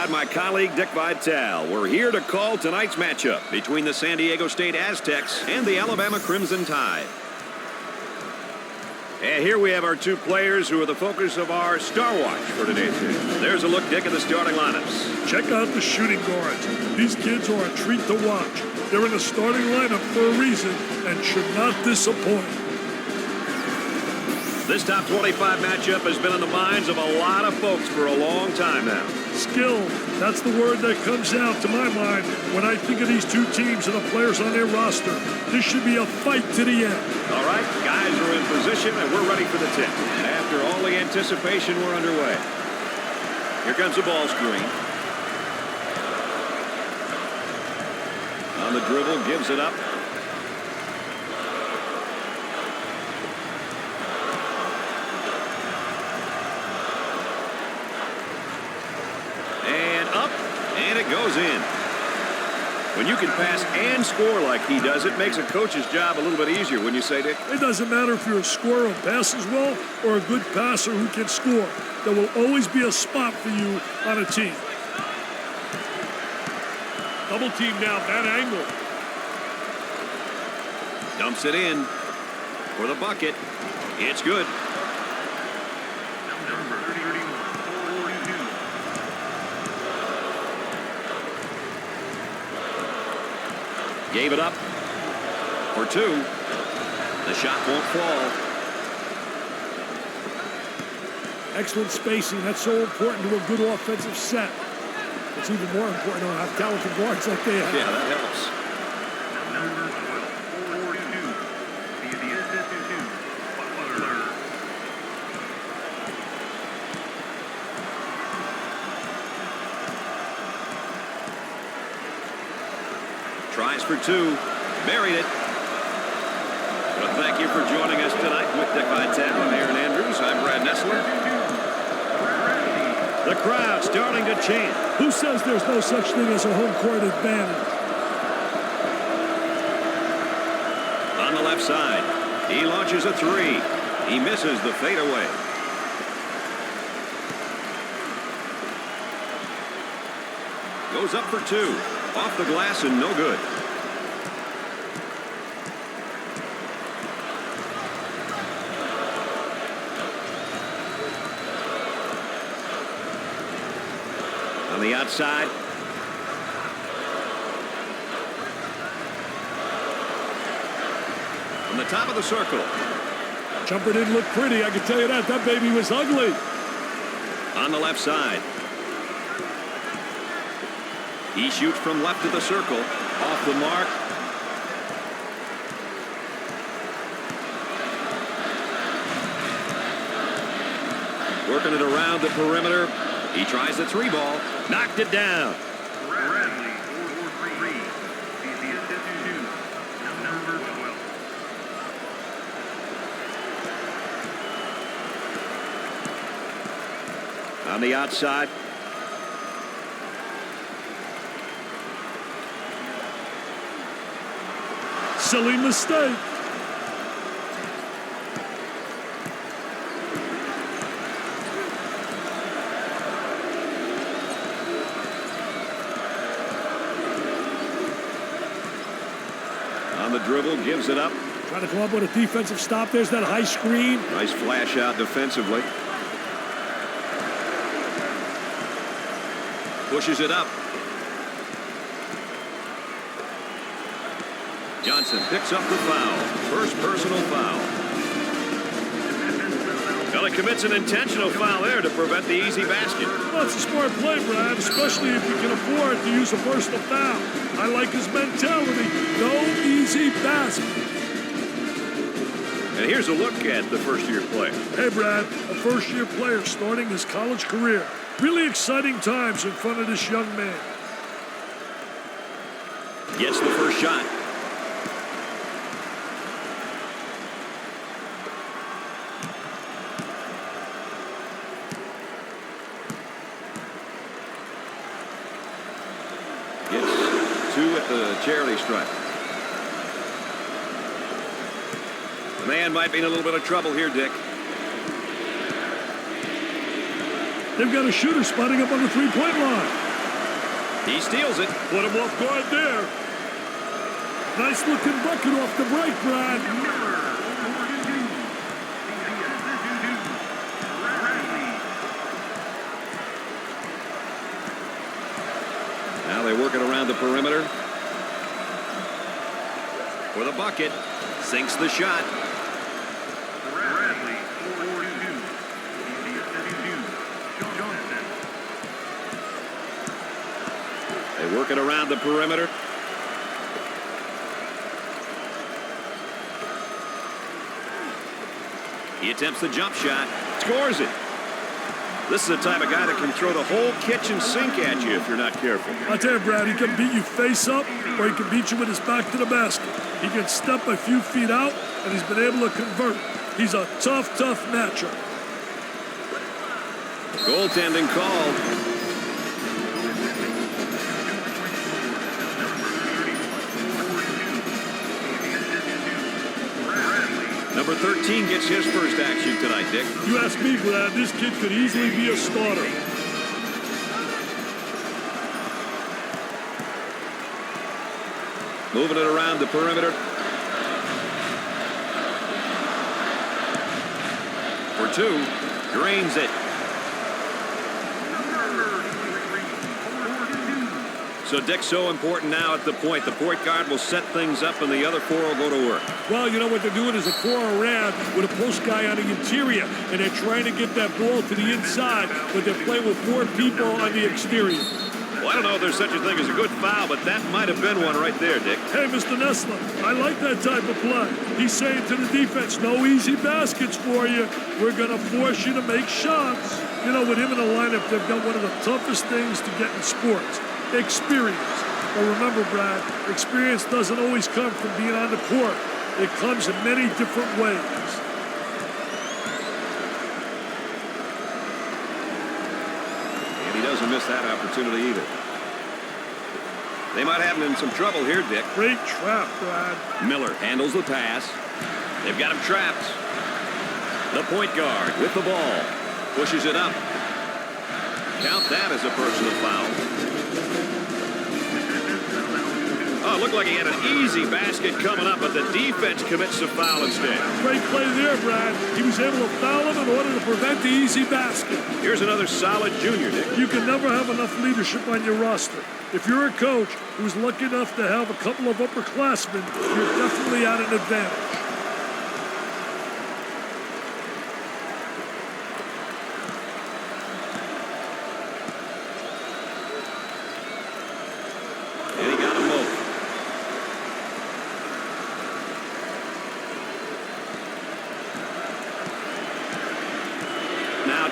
alongside my colleague Dick Vitale. We're here to call tonight's matchup between the San Diego State Aztecs and the Alabama Crimson Tide. And here we have our two players who are the focus of our Star Watch for today's game. There's a look, Dick, at the starting lineups. Check out the shooting guards. These kids are a treat to watch. They're in the starting lineup for a reason and should not disappoint. This top 25 matchup has been in the minds of a lot of folks for a long time now. Skill, that's the word that comes out to my mind when I think of these two teams and the players on their roster. This should be a fight to the end. All right, guys are in position and we're ready for the tip. And after all the anticipation, we're underway. Here comes the ball screen. On the dribble, gives it up. And it goes in. When you can pass and score like he does, it makes a coach's job a little bit easier, wouldn't you say, Dick? It doesn't matter if you're a scorer who passes well or a good passer who can score. There will always be a spot for you on a team. Double team now, that angle. Dumps it in for the bucket. It's good. Gave it up for two. The shot won't fall. Excellent spacing. That's so important to a good offensive set. It's even more important to have talented guards like they have. Yeah, that helps. Tries for two. Buried it. Well, thank you for joining us tonight with Dick Vitale and Aaron Andrews. I'm Brad Nessler. The crowd starting to chant. Who says there's no such thing as a home court advantage? On the left side, he launches a three. He misses the fadeaway. Goes up for two. Off the glass and no good. On the outside. From the top of the circle. Jumper didn't look pretty, I can tell you that. That baby was ugly. On the left side. He shoots from left of the circle. Off the mark. Working it around the perimeter. He tries the three ball. Knocked it down. On the outside. Silly mistake. On the dribble, gives it up. Trying to come up with a defensive stop. There's that high screen. Nice flash out defensively. Pushes it up. Johnson picks up the foul. First personal foul. Well, he commits an intentional foul there to prevent the easy basket. Well, it's a smart play, Brad, especially if you can afford to use a personal foul. I like his mentality. No easy basket. And here's a look at the first-year player. Hey, Brad, a first-year player starting his college career. Really exciting times in front of this young man. Gets the first shot. Gets two at the charity stripe. The man might be in a little bit of trouble here, Dick. They've got a shooter spotting up on the three-point line. He steals it. Put him off guard there. Nice looking bucket off the break, Brad. Now they work it around the perimeter. For the bucket. Sinks the shot. They work it around the perimeter. He attempts the jump shot. Scores it. This is the type of guy that can throw the whole kitchen sink at you if you're not careful. I tell you, Brad, he can beat you face up, or he can beat you with his back to the basket. He can step a few feet out, and he's been able to convert. He's a tough matchup. Goaltending called. Number 13 gets his first action tonight, Dick. You ask me, Brad, this kid could easily be a starter. Moving it around the perimeter. For two. Drains it. So, Dick, so important now at the point. The point guard will set things up, and the other four will go to work. Well, you know what they're doing is a 4 around with a post guy on the interior, and they're trying to get that ball to the inside, but they're playing with 4 people on the exterior. Well, I don't know if there's such a thing as a good foul, but that might have been one right there, Dick. Hey, Mr. Nessler, I like that type of play. He's saying to the defense, no easy baskets for you. We're going to force you to make shots. You know, with him in the lineup, they've got one of the toughest things to get in sports. Experience. But remember, Brad, experience doesn't always come from being on the court. It comes in many different ways. And he doesn't miss that opportunity either. They might have him in some trouble here, Dick. Great trap, Brad. Miller handles the pass. They've got him trapped. The point guard with the ball. Pushes it up. Count that as a personal foul. Oh, it looked like he had an easy basket coming up, but the defense commits a foul instead. Great play there, Brad. He was able to foul him in order to prevent the easy basket. Here's another solid junior, Dick. You can never have enough leadership on your roster. If you're a coach who's lucky enough to have a couple of upperclassmen, you're definitely at an advantage.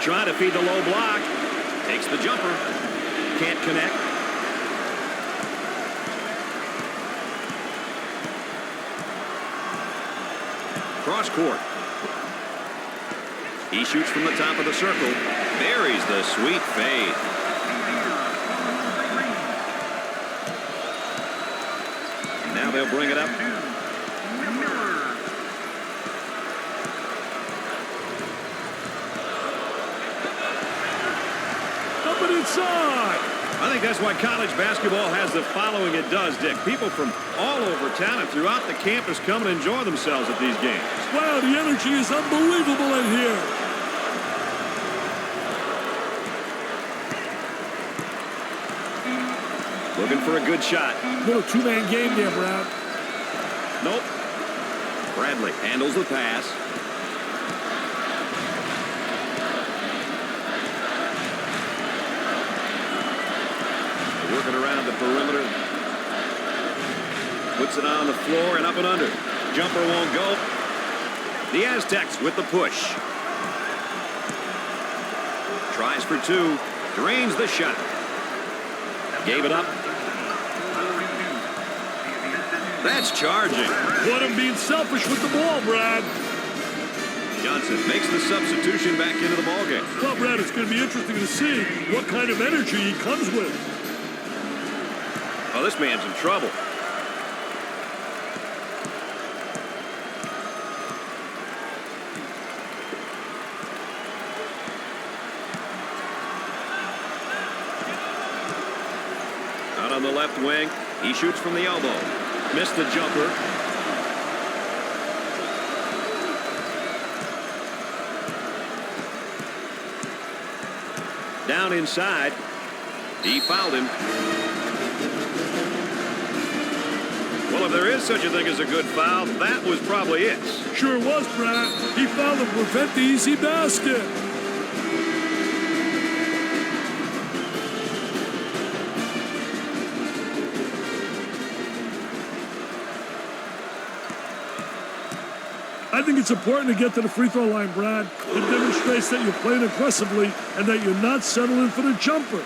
Trying to feed the low block. Takes the jumper. Can't connect. Cross court. He shoots from the top of the circle. Buries the sweet fade. Now they'll bring it up. Inside. I think that's why college basketball has the following it does, Dick. People from all over town and throughout the campus come and enjoy themselves at these games. Wow, the energy is unbelievable in here. Looking for a good shot. Little two-man game there, Brad. Nope. Bradley handles the pass. Working around the perimeter. Puts it on the floor and up and under. Jumper won't go. The Aztecs with the push. Tries for two. Drains the shot. Gave it up. That's charging. What him being selfish with the ball, Brad. Johnson makes the substitution back into the ballgame. Well, Brad, it's going to be interesting to see what kind of energy he comes with. Oh, this man's in trouble. Out on the left wing. He shoots from the elbow. Missed the jumper. Down inside. He fouled him. Well, if there is such a thing as a good foul, that was probably it. Sure was, Brad. He fouled to prevent the easy basket. I think it's important to get to the free throw line, Brad. It demonstrates that you're playing aggressively and that you're not settling for the jumper.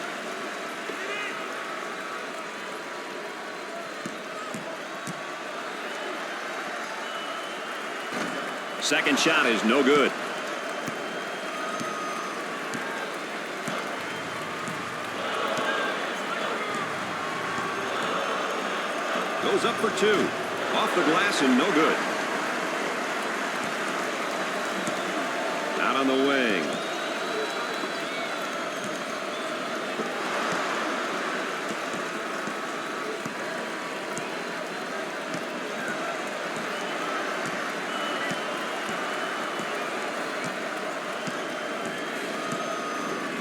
Second shot is no good. Goes up for two. Off the glass and no good. Out on the wing.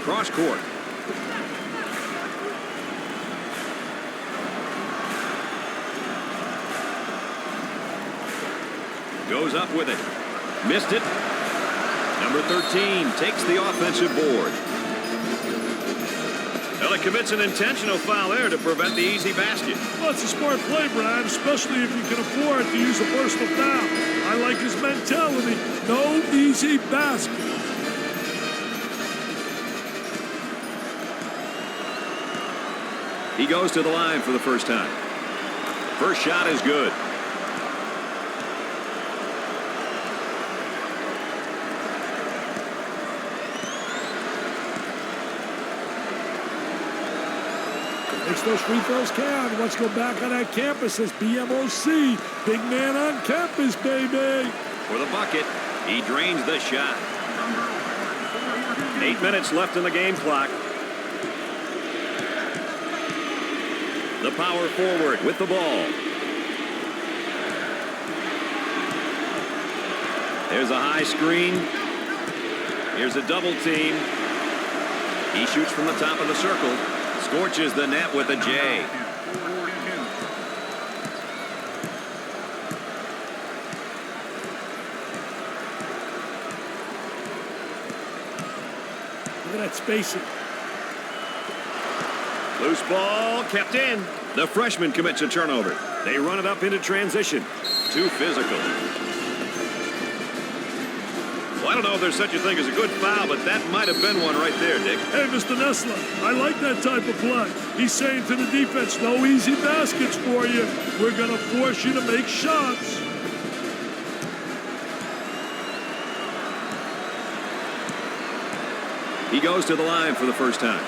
Cross court. Goes up with it. Missed it. Number 13 takes the offensive board. Well, it commits an intentional foul there to prevent the easy basket. Well, it's a smart play, Brad, especially if you can afford to use a personal foul. I like his mentality. No easy basket. He goes to the line for the first time. First shot is good. Makes those free throws count. Let's go back on that campus as BMOC. Big man on campus, baby. For the bucket, he drains the shot. 8 minutes left in the game clock. The power forward with the ball. There's a high screen. Here's a double team. He shoots from the top of the circle. Scorches the net with a J. Look at that spacing. Loose ball kept in. The freshman commits a turnover. They run it up into transition. Too physical. Well, I don't know if there's such a thing as a good foul, but that might have been one right there, Dick. Hey, Mr. Nessler, I like that type of play. He's saying to the defense, no easy baskets for you. We're going to force you to make shots. He goes to the line for the first time.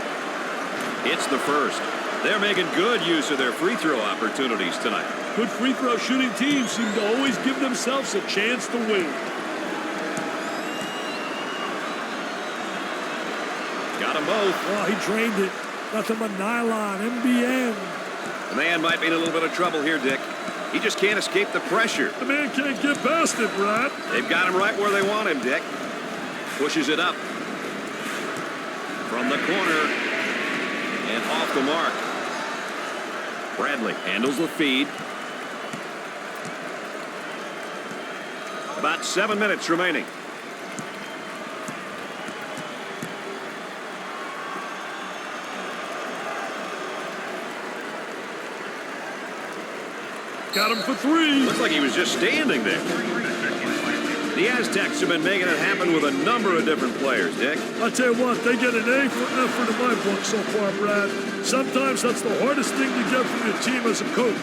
It's the first. They're making good use of their free throw opportunities tonight. Good free throw shooting teams seem to always give themselves a chance to win. Got them both. Oh, he drained it. Nothing but nylon, MBN. The man might be in a little bit of trouble here, Dick. He just can't escape the pressure. The man can't get past it, Brad. They've got him right where they want him, Dick. Pushes it up. From the corner. And off the mark. Bradley handles the feed. About 7 minutes remaining. Got him for three. Looks like he was just standing there. The Aztecs have been making it happen with a number of different players, Dick. I'll tell you what, they get an A for effort in my book so far, Brad. Sometimes that's the hardest thing to get from your team as a coach.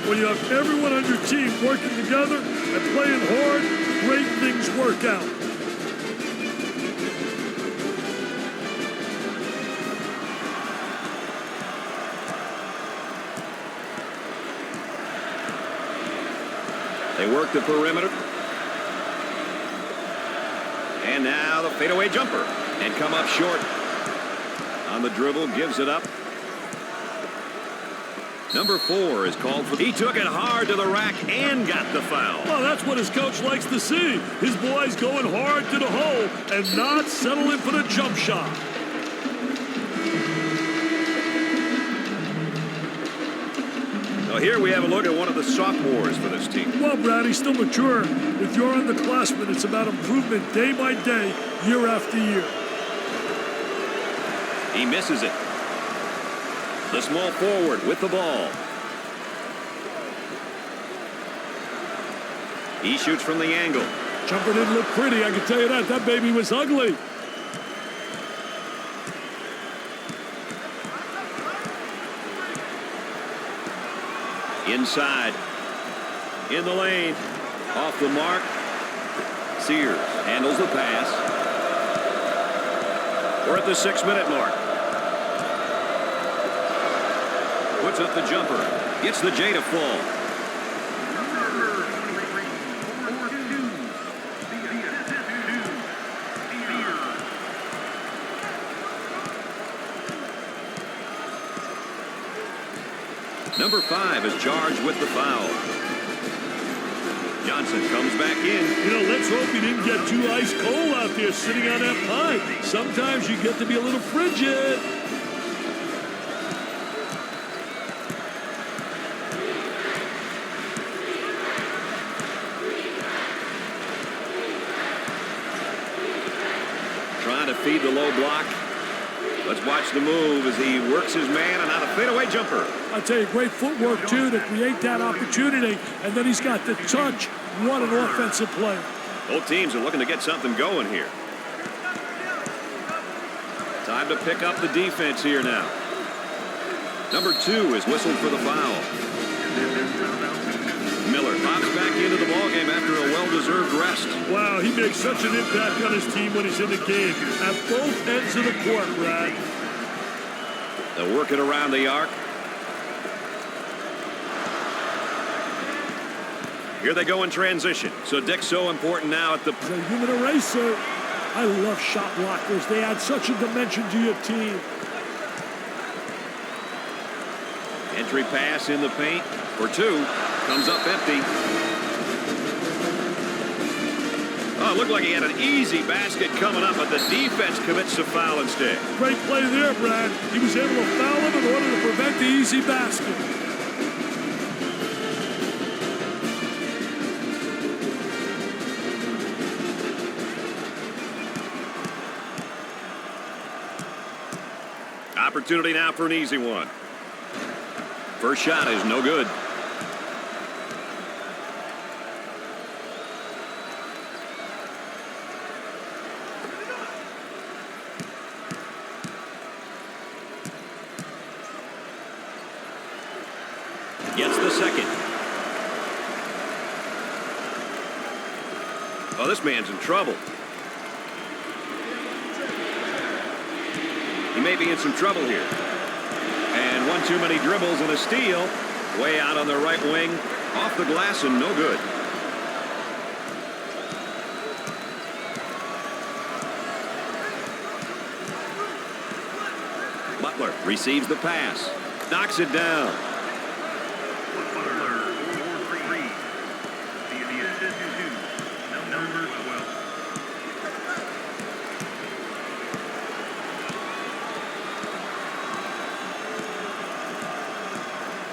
When you have everyone on your team working together and playing hard, great things work out. They work the perimeter. And now the fadeaway jumper. And come up short. On the dribble, gives it up. Number 4 is called for. He took it hard to the rack and got the foul. Well, that's what his coach likes to see. His boys going hard to the hole and not settling for the jump shot. Now here we have a look at one of the sophomores for this team. Well, Brad, he's still mature. With your underclassmen, it's about improvement day by day, year after year. He misses it. The small forward with the ball. He shoots from the angle. Jumper didn't look pretty, I can tell you that. That baby was ugly. Inside. In the lane. Off the mark. Sears handles the pass. We're at the 6-minute mark. Puts up the jumper. Gets the J to fall. Number 5 is charged with the foul. Johnson comes back in. You know, let's hope he didn't get too ice cold out there sitting on that pipe. Sometimes you get to be a little frigid. Trying to feed the low block. Let's watch the move as he works his man and out a fadeaway jumper. I tell you, great footwork, too, to create that opportunity. And then he's got the touch. What an offensive play. Both teams are looking to get something going here. Time to pick up the defense here now. Number 2 is whistled for the foul. Miller pops back into the ballgame after a well-deserved rest. Wow, he makes such an impact on his team when he's in the game. At both ends of the court, Brad. They'll work it around the arc. Here they go in transition. So Dick's so important now at the... He's a human eraser. I love shot blockers. They add such a dimension to your team. Entry pass in the paint for 2. Comes up empty. Oh, it looked like he had an easy basket coming up, but the defense commits to foul instead. Great play there, Brad. He was able to foul him in order to prevent the easy basket. Opportunity now for an easy one. First shot is no good. Gets the second. Oh, this man's in trouble. He may be in some trouble here. And one too many dribbles and a steal. Way out on the right wing. Off the glass and no good. Butler receives the pass. Knocks it down.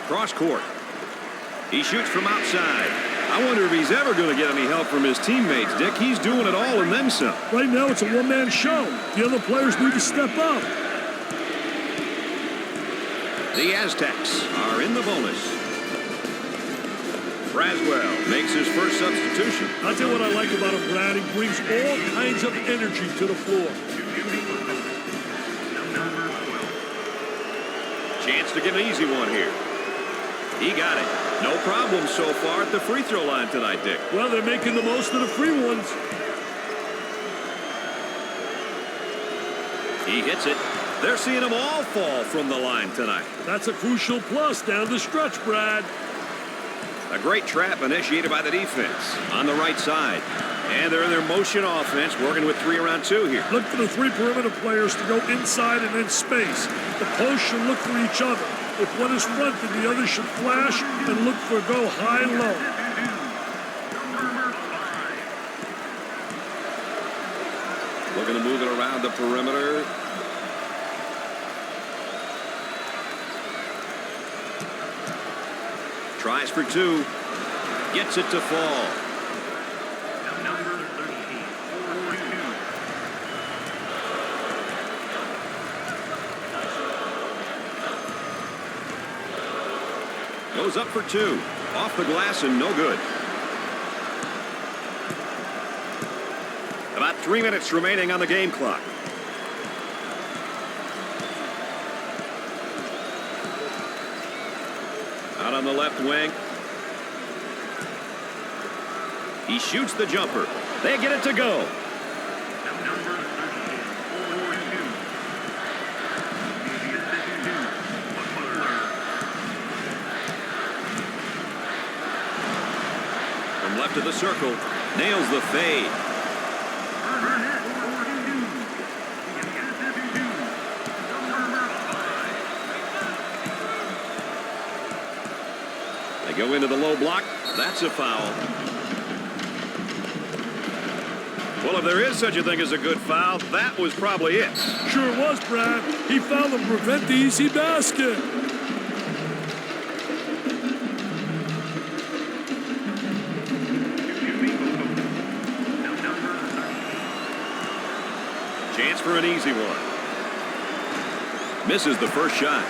Cross court. He shoots from outside. I wonder if he's ever going to get any help from his teammates, Dick. He's doing it all and then some. Right now, it's a one-man show. The other players need to step up. The Aztecs are in the bonus. Braswell makes his first substitution. I'll tell you what I like about him, Brad. He brings all kinds of energy to the floor. Chance to get an easy one here. He got it. No problem so far at the free throw line tonight, Dick. Well, they're making the most of the free ones. He hits it. They're seeing them all fall from the line tonight. That's a crucial plus down the stretch, Brad. A great trap initiated by the defense on the right side. And they're in their motion offense, working with 3 around 2 here. Look for the 3 perimeter players to go inside and in space. The post should look for each other. If one is front, then the other should flash and look for go high-low. Looking to move it around the perimeter. Tries for two. Gets it to fall. Goes up for two. Off the glass and no good. About 3 minutes remaining on the game clock. Out on the left wing. He shoots the jumper. They get it to go. From left of the circle, nails the fade. They go into the low block. That's a foul. Well, if there is such a thing as a good foul, that was probably it. Sure was, Brad. He fouled to prevent the easy basket. Chance for an easy one. Misses the first shot.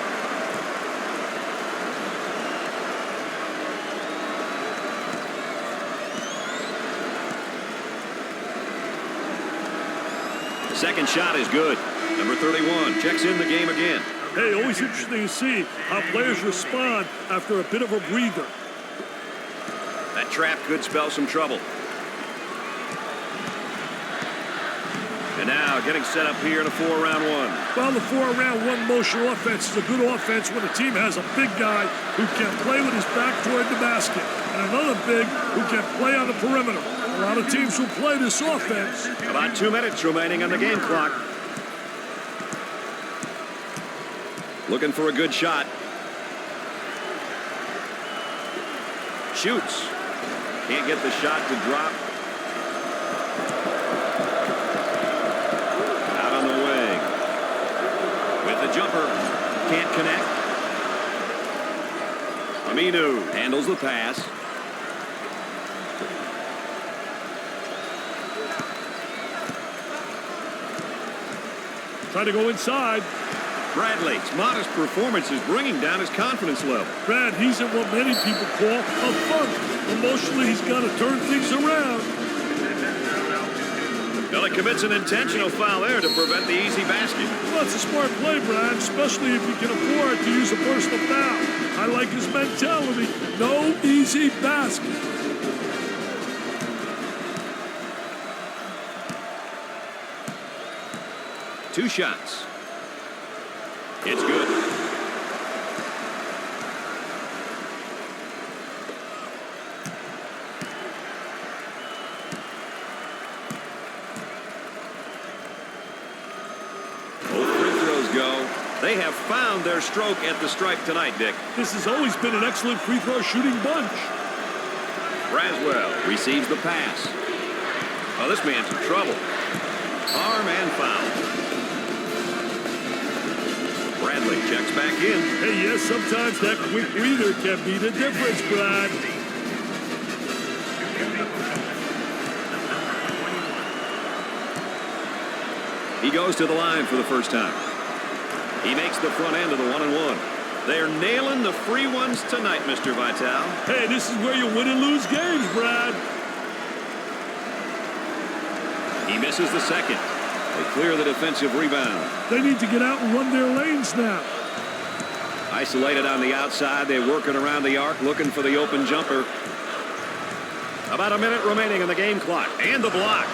Second shot is good. Number 31 checks in the game again. Hey, always interesting to see how players respond after a bit of a breather. That trap could spell some trouble. And now getting set up here in a 4-round one. Well, the 4-round one motion offense is a good offense when a team has a big guy who can play with his back toward the basket and another big who can play on the perimeter. A lot of teams will play this offense. About 2 minutes remaining on the game clock. Looking for a good shot. Shoots. Can't get the shot to drop. Out on the wing. With the jumper. Can't connect. Aminu handles the pass. Try to go inside. Bradley's modest performance is bringing down his confidence level. Brad, he's in what many people call a funk. Emotionally, he's got to turn things around. Well, he commits an intentional foul there to prevent the easy basket. Well, that's a smart play, Brad, especially if you can afford to use a personal foul. I like his mentality. No easy basket. Two shots. It's good. Both free throws go. They have found their stroke at the stripe tonight, Dick. This has always been an excellent free throw shooting bunch. Braswell receives the pass. Oh, this man's in trouble. Arm and foul. Bradley checks back in. Hey, yes, sometimes that quick breather can be the difference, Brad. He goes to the line for the first time. He makes the front end of the 1-and-1. They're nailing the free ones tonight, Mr. Vitale. Hey, this is where you win and lose games, Brad. He misses the second. They clear the defensive rebound. They need to get out and run their lanes now. Isolated on the outside. They're working around the arc, looking for the open jumper. About a minute remaining on the game clock. And the block.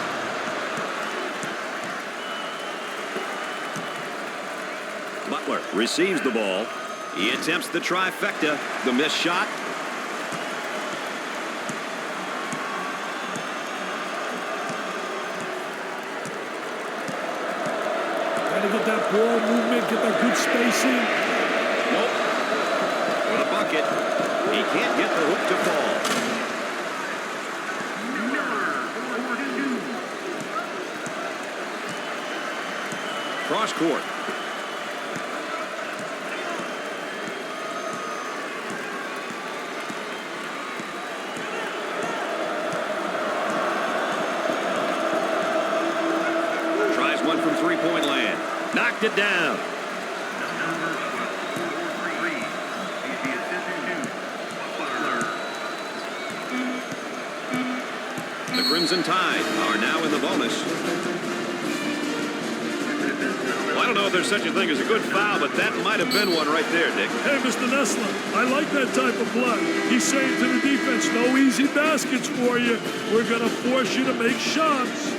Butler receives the ball. He attempts the trifecta. The missed shot. Trying to get that ball movement, get that good spacing. Nope. to fall. Cross court. Tries one from three-point land. Knocked it down. The Crimson Tide are now in the bonus. Well, I don't know if there's such a thing as a good foul, but that might have been one right there, Dick. Hey, Mr. Nessler, I like that type of play. He's saying to the defense, no easy baskets for you. We're going to force you to make shots.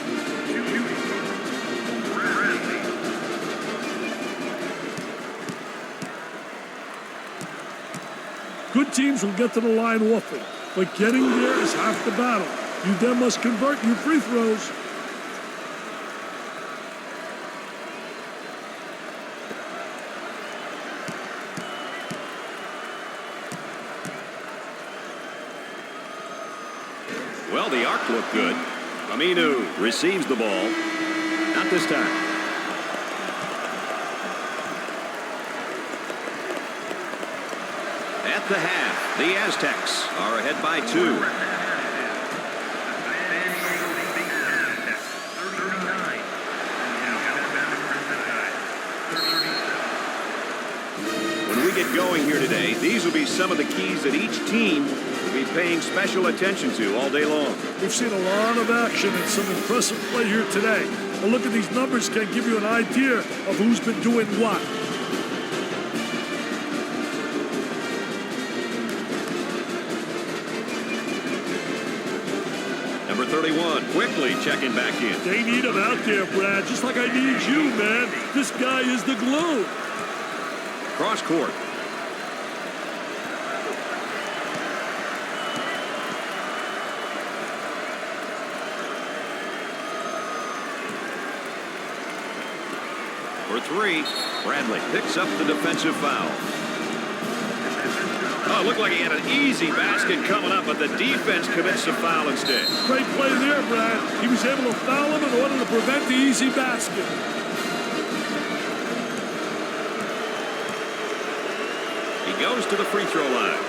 Good teams will get to the line often, but getting there is half the battle. You then must convert your free throws. Well, the arc looked good. Aminu receives the ball. Not this time. At the half, the Aztecs are ahead by 2. When we get going here today, these will be some of the keys that each team will be paying special attention to all day long. We've seen a lot of action and some impressive play here today. A look at these numbers can give you an idea of who's been doing what. Number 31, quickly checking back in. They need him out there, Brad, just like I need you, man. This guy is the glue. Cross court. For 3, Bradley picks up the defensive foul. Oh, it looked like he had an easy basket coming up, but the defense commits the foul instead. Great play there, Brad. He was able to foul him in order to prevent the easy basket. He goes to the free throw line.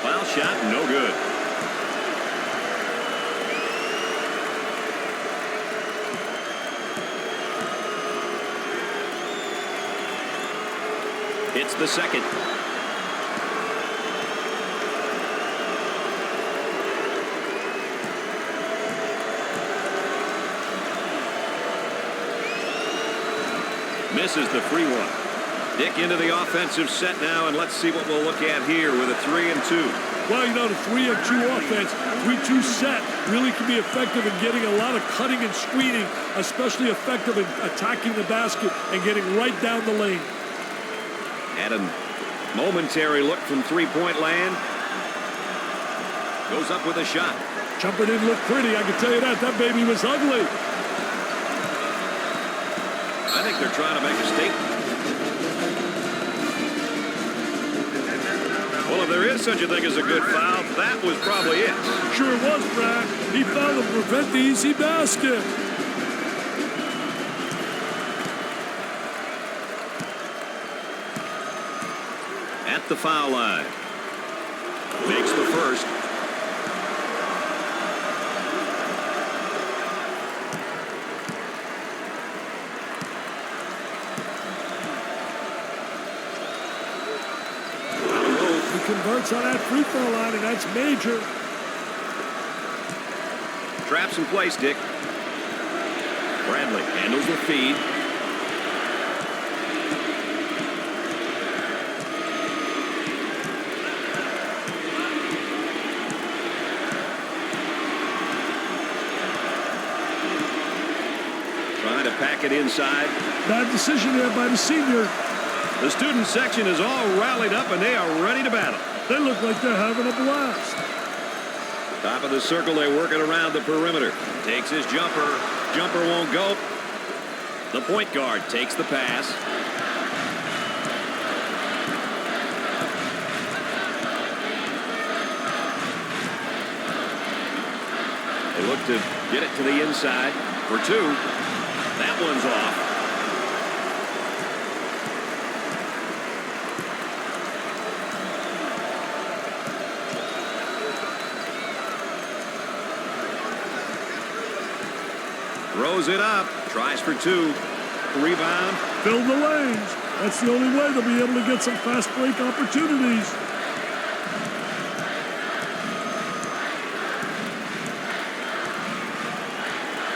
Foul shot, no good. Hits the second. Misses the free one. Dick into the offensive set now, and let's see what we'll look at here with a 3 and 2. Well, you know, the 3 and 2 offense, 3-2 set really can be effective in getting a lot of cutting and screening, especially effective in attacking the basket and getting right down the lane. Had a momentary look from three-point land. Goes up with a shot. Jumper didn't look pretty, I can tell you that. That baby was ugly. I think they're trying to make a statement. Well, if there is such a thing as a good foul, that was probably it. Sure was, Brad. He fouled to prevent the easy basket. At the foul line. Makes the first. Converts on that free throw line, and that's major. Traps in place, Dick. Bradley handles the feed. Trying to pack it inside. Bad decision there by the senior. The student section is all rallied up, and they are ready to battle. They look like they're having a blast. Top of the circle, they're working around the perimeter. Takes his jumper. Jumper won't go. The point guard takes the pass. look to get it to the inside for 2. That one's off. Throws it up. Tries for 2. Rebound. Fill the lanes. That's the only way they'll be able to get some fast break opportunities.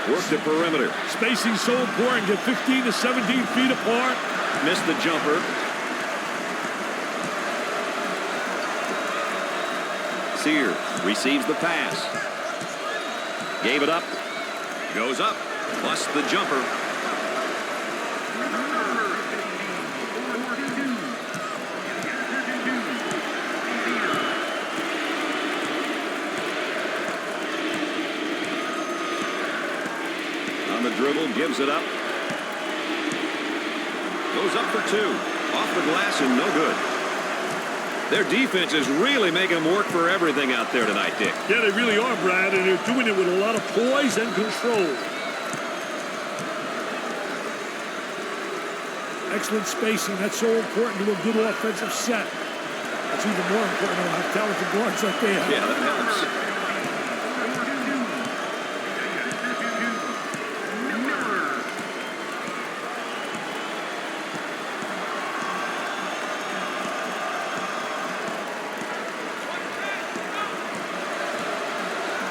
Work the perimeter. Spacing so important. Get 15 to 17 feet apart. Missed the jumper. Sear receives the pass. Gave it up. Goes up. Plus the jumper. On the dribble, gives it up. Goes up for 2. Off the glass and no good. Their defense is really making them work for everything out there tonight, Dick. Yeah, they really are, Brad, and they're doing it with a lot of poise and control. Excellent spacing. That's so important to a good offensive set. That's even more important to have talented guards like they have. Yeah, that helps.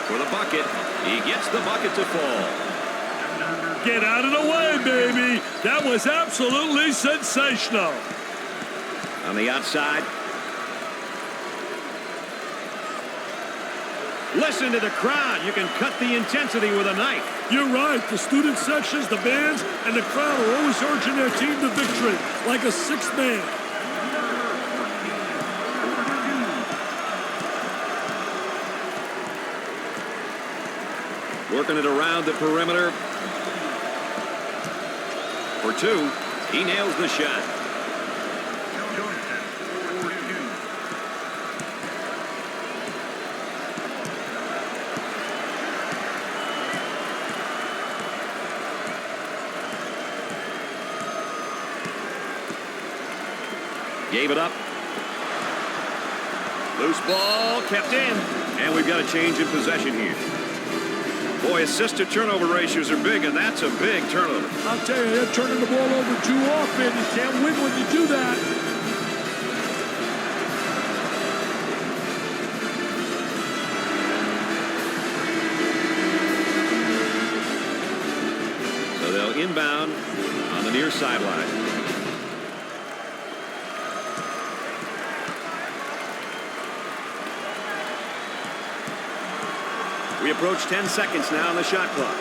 For the bucket. He gets the bucket to fall. Get out of the way, baby. That was absolutely sensational. On the outside. Listen to the crowd. You can cut the intensity with a knife. You're right. The student sections, the bands, and the crowd are always urging their team to victory, like a sixth man. Working it around the perimeter. For 2. He nails the shot. Gave it up. Loose ball kept in. And we've got a change in possession here. Boy, assist-to-turnover ratios are big, and that's a big turnover. I'll tell you, they're turning the ball over too often. You can't win when you do that. So they'll inbound on the near sideline. We approach 10 seconds now on the shot clock.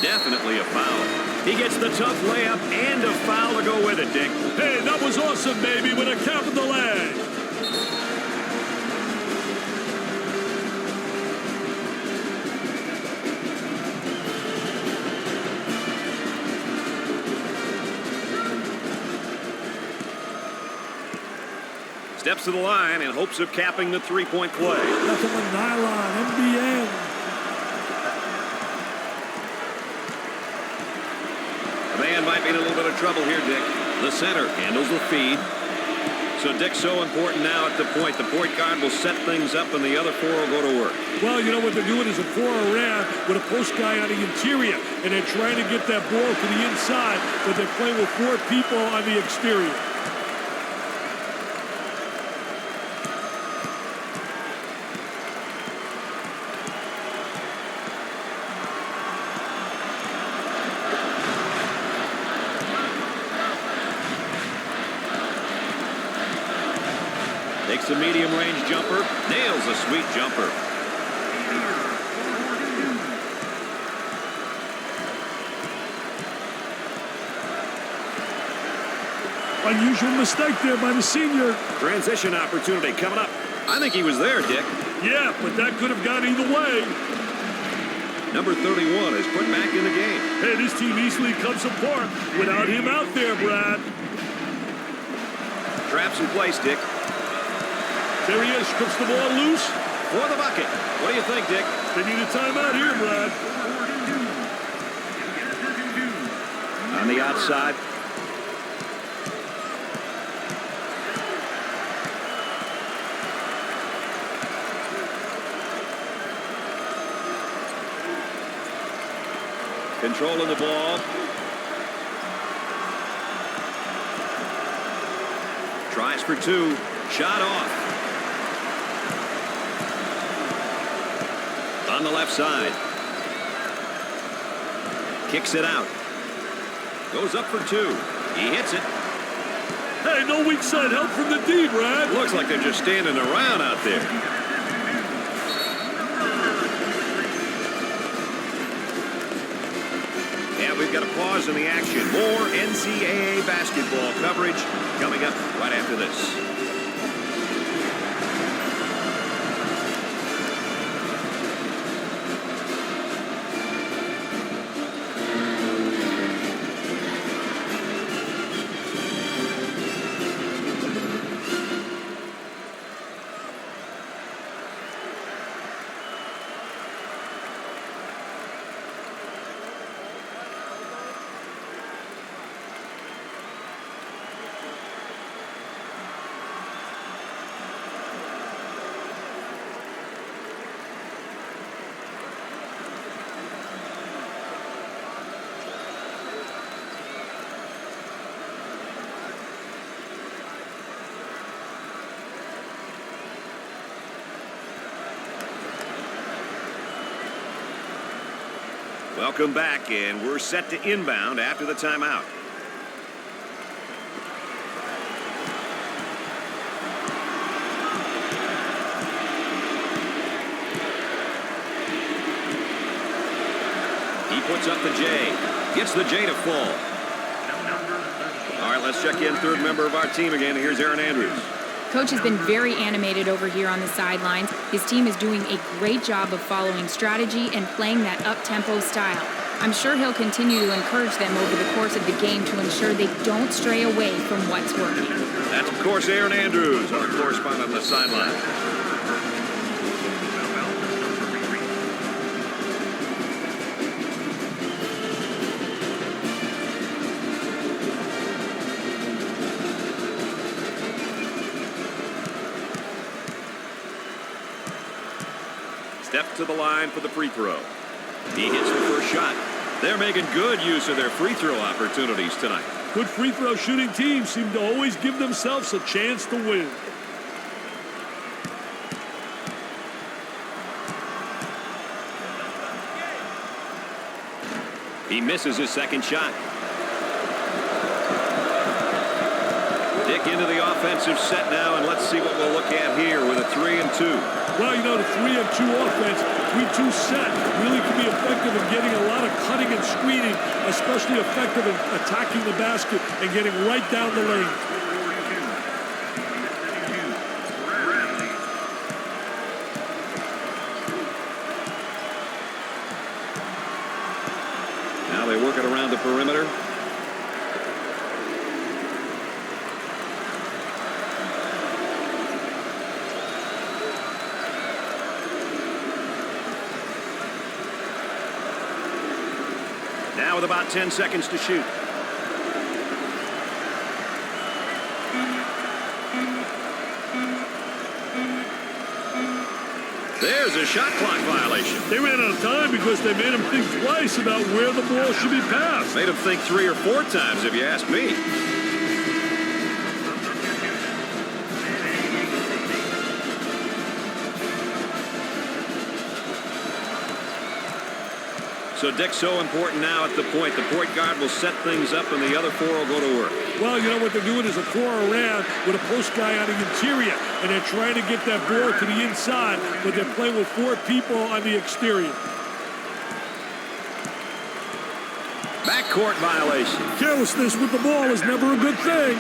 Definitely a foul. He gets the tough layup and a foul to go with it, Dick. Hey, that was awesome, baby, with a capital A. Steps to the line in hopes of capping the three-point play. Nothing but nylon, NBN. The man might be in a little bit of trouble here, Dick. The center handles the feed. So Dick's so important now at the point. The point guard will set things up and the other 4 will go to work. Well, you know what they're doing is a 4 around with a post guy on the interior. And they're trying to get that ball to the inside, but they're playing with 4 people on the exterior. Takes a medium-range jumper, nails a sweet jumper. Unusual mistake there by the senior. Transition opportunity coming up. I think he was there, Dick. Yeah, but that could have gone either way. Number 31 is put back in the game. Hey, this team easily comes apart without him out there, Brad. Traps in place, Dick. There he is, strips the ball loose, for the bucket. What do you think, Dick? They need a timeout here, Brad. On the outside. Controlling the ball. Tries for two. Shot off. On the left side. Kicks it out. Goes up for two. He hits it. Hey, no weak side help from the D, Brad. Looks like they're just standing around out there. And we've got a pause in the action. More NCAA basketball coverage coming up right after this. Welcome back, and we're set to inbound after the timeout. He puts up the J. Gets the J to fall. All right, let's check in third member of our team again. Here's Aaron Andrews. Coach has been very animated over here on the sidelines. His team is doing a great job of following strategy and playing that up-tempo style. I'm sure he'll continue to encourage them over the course of the game to ensure they don't stray away from what's working. That's, of course, Aaron Andrews, our correspondent on the sideline. Step to the line for the free throw. He hits the first shot. They're making good use of their free throw opportunities tonight. Good free throw shooting teams seem to always give themselves a chance to win. He misses his second shot. Dick into the offensive set now, and let's see what we'll look at here with a 3 and 2. Well, you know, the 3 and 2 offense, 3-2 set, really can be effective in getting a lot of cutting and screening, especially effective in attacking the basket and getting right down the lane. Now they work it around the perimeter. Now with about 10 seconds to shoot. There's a shot clock violation. They ran out of time because they made him think twice about where the ball should be passed. Made him think 3 or 4 times, if you ask me. So, Dick, so important now at the point. The point guard will set things up, and the other 4 will go to work. Well, you know what they're doing is a 4 around with a post guy on the interior, and they're trying to get that ball to the inside, but they're playing with 4 people on the exterior. Backcourt violation. Carelessness with the ball is never a good thing.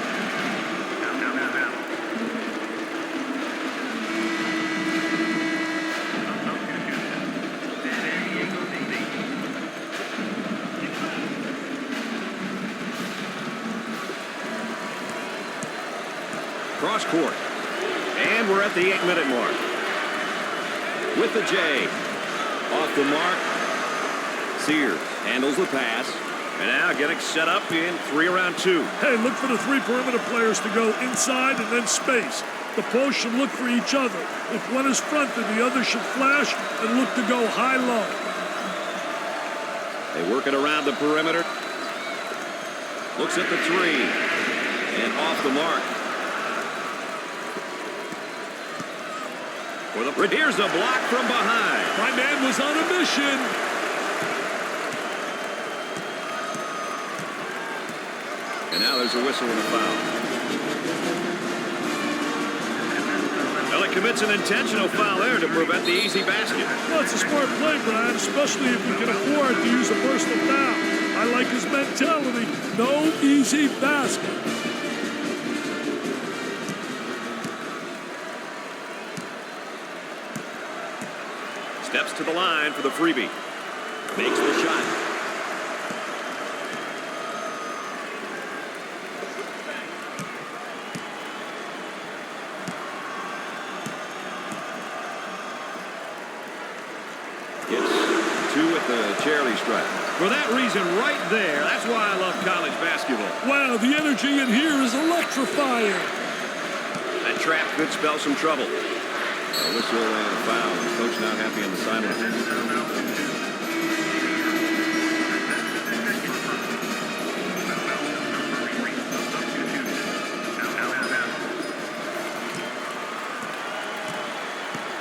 Cross court. And we're at the 8-minute mark. with the J. Off the mark. Sears handles the pass. And now getting set up in 3 around 2. Hey, look for the 3 perimeter players to go inside and then space. The posts should look for each other. If one is fronted, the other should flash and look to go high-low. They work it around the perimeter. Looks at the 3. And off the mark. Here's a block from behind. My man was on a mission. And now there's a whistle and a foul. Well, it commits an intentional foul there to prevent the easy basket. Well, it's a smart play, Brad, especially if you can afford to use a personal foul. I like his mentality. No easy basket. Steps to the line for the freebie. Makes the shot. Charity stripe. For that reason right there, that's why I love college basketball. Wow, the energy in here is electrifying. That trap could spell some trouble. A whistle and a foul. Coach not happy on the sideline.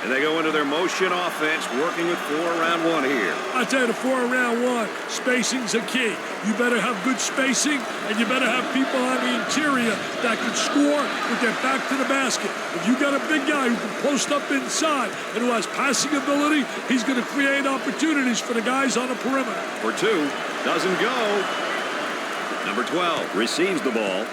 And they go into their motion offense, working with 4 around 1 here. I tell you, the 4 around 1, spacing's a key. You better have good spacing, and you better have people on the interior that can score with their back to the basket. If you got a big guy who can post up inside and who has passing ability, he's going to create opportunities for the guys on the perimeter. For 2, doesn't go. Number 12 receives the ball.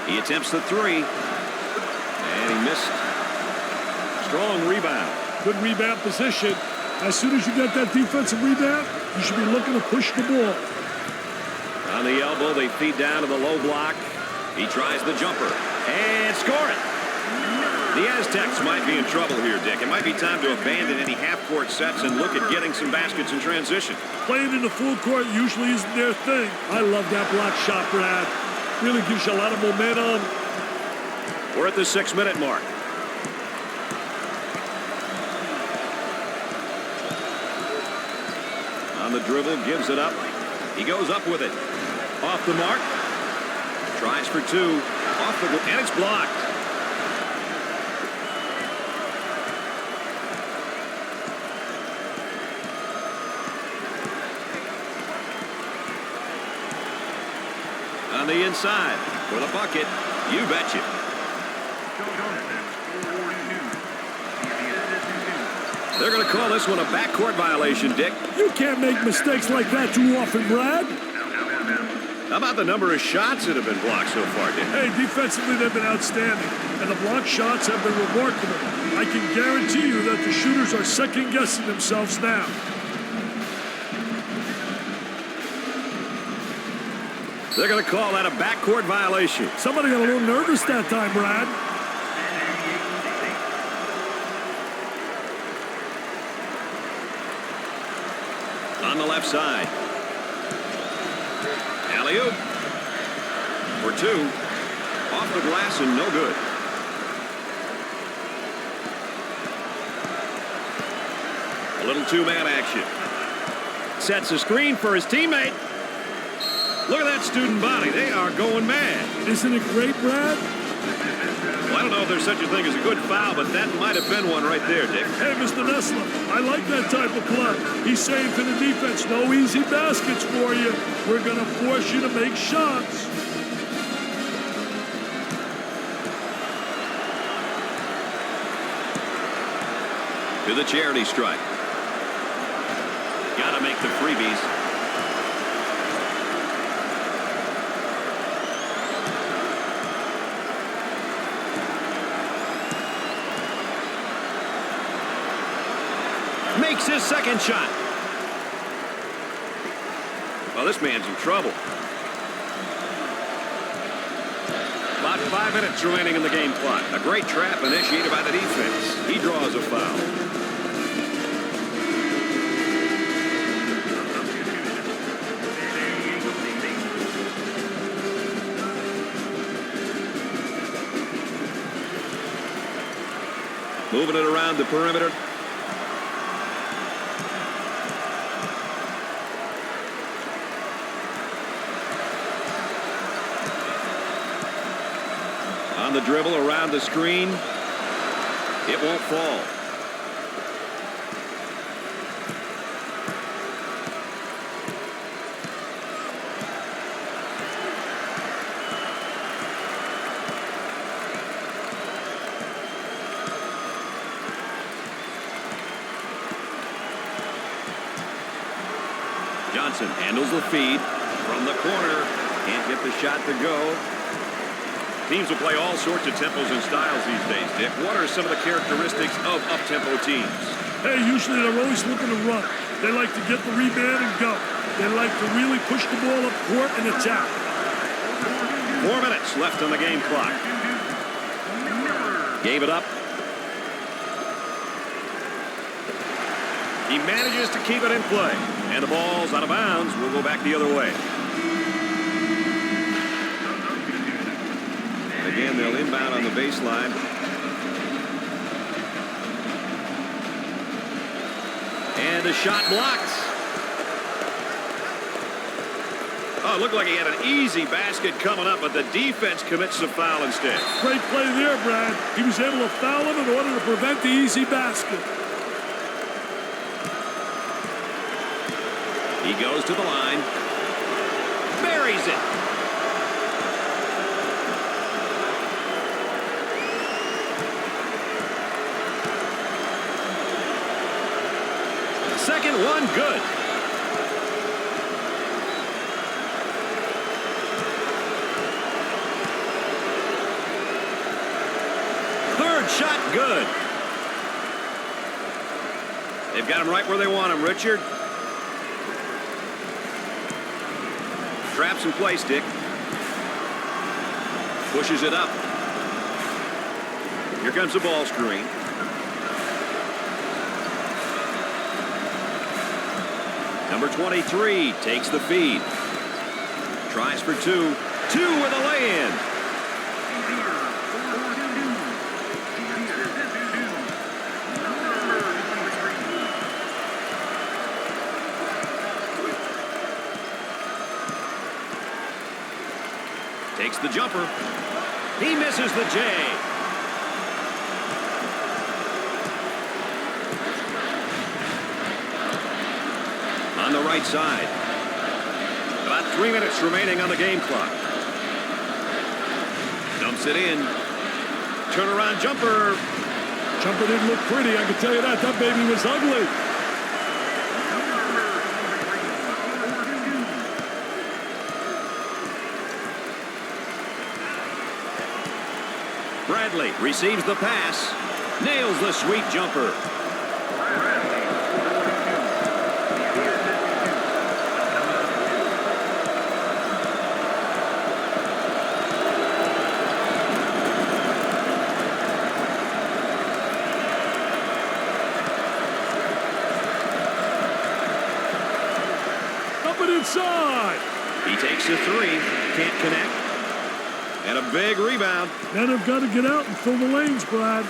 He attempts the 3, and he missed. Strong rebound. Good rebound position. As soon as you get that defensive rebound, you should be looking to push the ball. On the elbow, they feed down to the low block. He tries the jumper, and score it. The Aztecs might be in trouble here, Dick. It might be time to abandon any half-court sets and look at getting some baskets in transition. Playing in the full court usually isn't their thing. I love that block shot, Brad. Really gives you a lot of momentum. We're at the 6-minute mark. On the dribble, gives it up. He goes up with it. Off the mark. Tries for 2. Off the and it's blocked. On the inside for the bucket. You betcha. They're going to call this one a backcourt violation, Dick. You can't make mistakes like that too often, Brad. How about the number of shots that have been blocked so far, Dick? Hey, defensively, they've been outstanding, and the blocked shots have been remarkable. I can guarantee you that the shooters are second-guessing themselves now. They're going to call that a backcourt violation. Somebody got a little nervous that time, Brad. On the left side. Alley-oop. For 2. Off the glass and no good. A little 2-man action. Sets a screen for his teammate. Look at that student body. They are going mad. Isn't it great, Brad? Well, I don't know if there's such a thing as a good foul, but that might have been one right there, Dick. Hey, Mr. Nessler, I like that type of play. He's saying to the defense, no easy baskets for you. We're going to force you to make shots. To the charity stripe. Got to make the freebies. Makes his second shot. Well, this man's in trouble. About 5 minutes remaining in the game clock. A great trap initiated by the defense. He draws a foul. Moving it around the perimeter. On the dribble around the screen. It won't fall. Johnson handles the feed from the corner. Can't get the shot to go. Teams will play all sorts of tempos and styles these days, Dick. What are some of the characteristics of up-tempo teams? Hey, usually they're always looking to run. They like to get the rebound and go. They like to really push the ball up court and attack. 4 minutes left on the game clock. Gave it up. He manages to keep it in play. And the ball's out of bounds. We'll go back the other way. Again, they'll inbound on the baseline. And the shot blocked. Oh, it looked like he had an easy basket coming up, but the defense commits a foul instead. Great play there, Brad. He was able to foul him in order to prevent the easy basket. He goes to the line. Buries it. Second one, good. Third shot, good. They've got him right where they want him, Richard. Traps in place, Dick. Pushes it up. Here comes the ball screen. Number 23 takes the feed. Tries for two. Two with a lay-in. Takes the jumper. He misses the J. On the right side. About 3 minutes remaining on the game clock. Dumps it in. Turnaround jumper. Jumper didn't look pretty, I can tell you that. That baby was ugly. Bradley receives the pass. Nails the sweet jumper. Up and inside. He takes a three. Can't connect. And a big rebound. Men have got to get out and fill the lanes, Brad.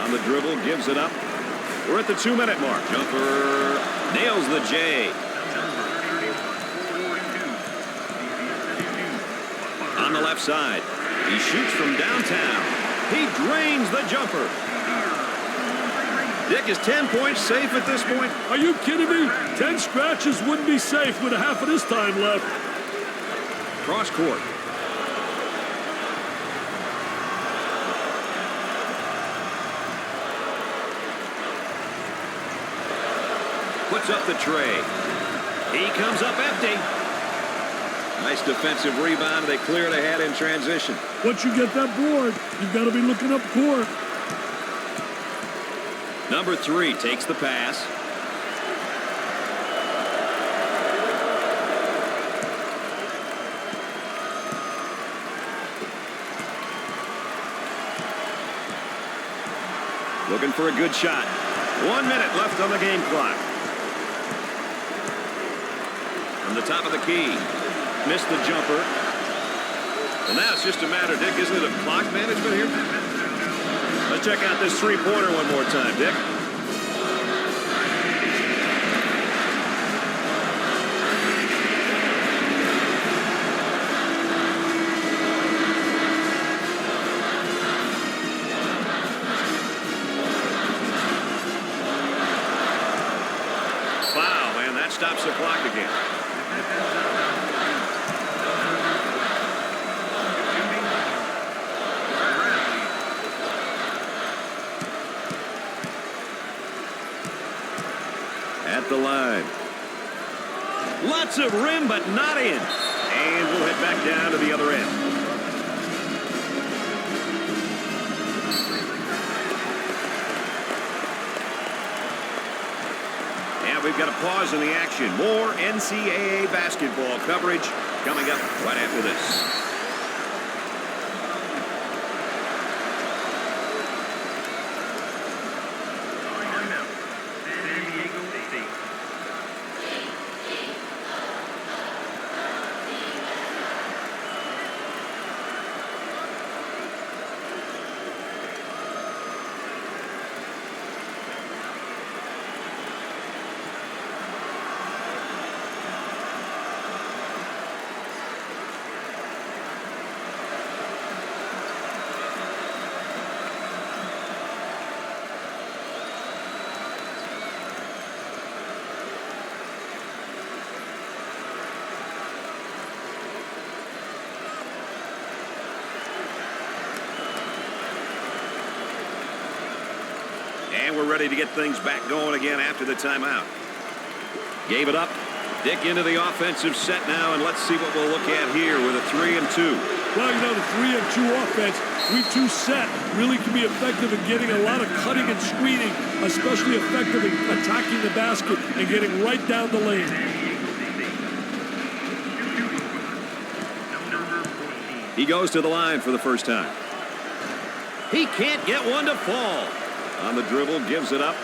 On the dribble, gives it up. We're at the 2-minute mark. Jumper nails the J. On the left side, he shoots from downtown. He drains the jumper. Dick, is 10 points safe at this point? Are you kidding me? 10 scratches wouldn't be safe with a half of this time left. Cross court. Puts up the tray. He comes up empty. Nice defensive rebound. They cleared ahead in transition. Once you get that board, you've got to be looking up court. Number 3 takes the pass. Looking for a good shot. 1 minute left on the game clock. From the top of the key. Missed the jumper. Well, now it's just a matter, Dick, isn't it, of clock management here? Let's check out this three-pointer one more time, Dick. Wow, man, that stops the clock again. At the line. Lots of rim, but not in. And we'll head back down to the other end. And we've got a pause in the action. More NCAA basketball coverage coming up right after this. And we're ready to get things back going again after the timeout. Gave it up. Dick into the offensive set now, and let's see what we'll look at here with a 3-and-2. Well, you know, the 3-and-2 offense, 3-2 set, really can be effective in getting a lot of cutting and screening, especially effective in attacking the basket and getting right down the lane. He goes to the line for the first time. He can't get one to fall. On the dribble, gives it up.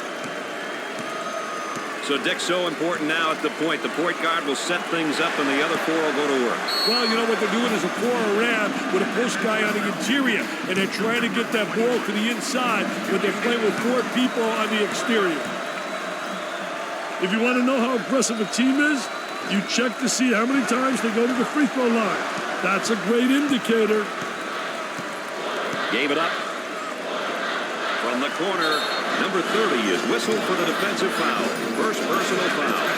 So Dick's so important now at the point. The point guard will set things up, and the other four will go to work. Well, you know what they're doing is a 4-around with a post guy on the interior, and they're trying to get that ball to the inside, but they're playing with 4 people on the exterior. If you want to know how aggressive a team is, you check to see how many times they go to the free throw line. That's a great indicator. Gave it up. From the corner, number 30 is whistled for the defensive foul. First personal foul.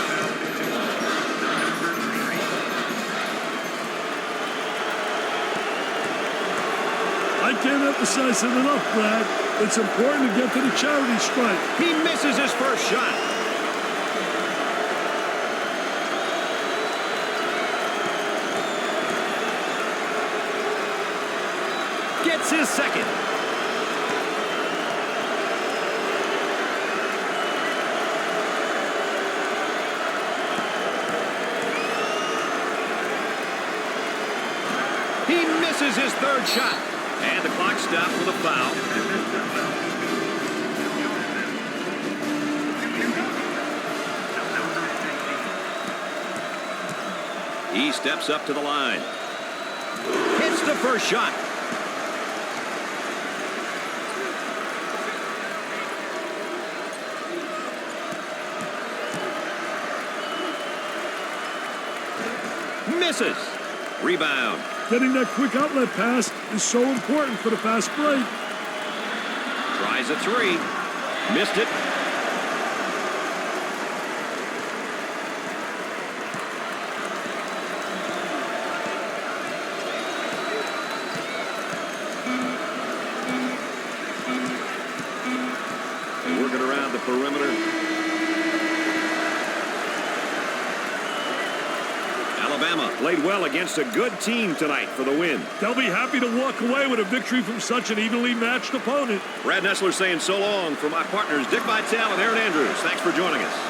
I can't emphasize it enough, Brad. It's important to get to the charity stripe. He misses his first shot. Gets his second. He misses his third shot. And the clock stops with a foul. He steps up to the line. Hits the first shot. Misses. Rebound. Getting that quick outlet pass is so important for the fast break. Tries a 3. Missed it. Working around the perimeter. Alabama Alabama played well against a good team tonight for the win. They'll be happy to walk away with a victory from such an evenly matched opponent. Brad Nessler saying so long for my partners Dick Vitale and Aaron Andrews. Thanks for joining us.